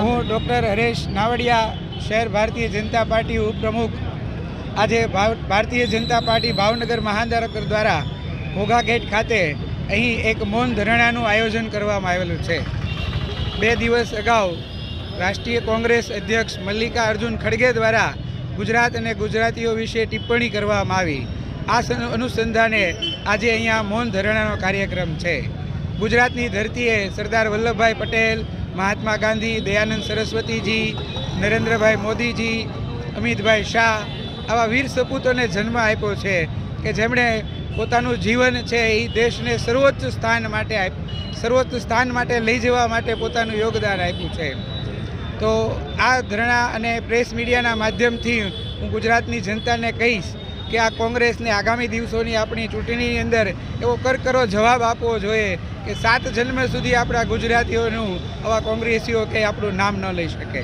હું ડૉક્ટર હરેશ નાવડિયા, શહેર ભારતીય જનતા પાર્ટી ઉપપ્રમુખ। આજે ભારતીય જનતા પાર્ટી ભાવનગર મહાનગર દ્વારા ઘોઘા ગેટ ખાતે અહીં એક મૌન ધરણાનું આયોજન કરવામાં આવેલું છે। 2 દિવસ અગાઉ રાષ્ટ્રીય કોંગ્રેસ અધ્યક્ષ મલ્લિકા અર્જુન ખડગે દ્વારા ગુજરાત અને ગુજરાતીઓ વિશે ટિપ્પણી કરવામાં આવી। આ અનુસંધાને આજે અહીંયા મૌન ધરણાનો કાર્યક્રમ છે। ગુજરાતની ધરતીએ સરદાર વલ્લભભાઈ પટેલ, મહાત્મા ગાંધી, દયાનંદ સરસ્વતીજી, નરેન્દ્રભાઈ મોદીજી, અમિતભાઈ શાહ આવા વીર સપૂતોને જન્મ આપ્યો છે કે જેમણે પોતાનું જીવન છે એ દેશને સર્વોચ્ચ સ્થાન માટે લઈ જવા માટે પોતાનું યોગદાન આપ્યું છે। તો આ ધરણા અને પ્રેસ મીડિયાના માધ્યમથી હું ગુજરાતની જનતાને કહીશ કે આ કોંગ્રેસને આગામી દિવસોની આપણી ચૂંટણીની અંદર એવો કરકરો જવાબ આપવો જોઈએ કે 7 જન્મ સુધી આપણા ગુજરાતીઓનું આવા કોંગ્રેસીઓ કે આપણું નામ ન લઈ શકે।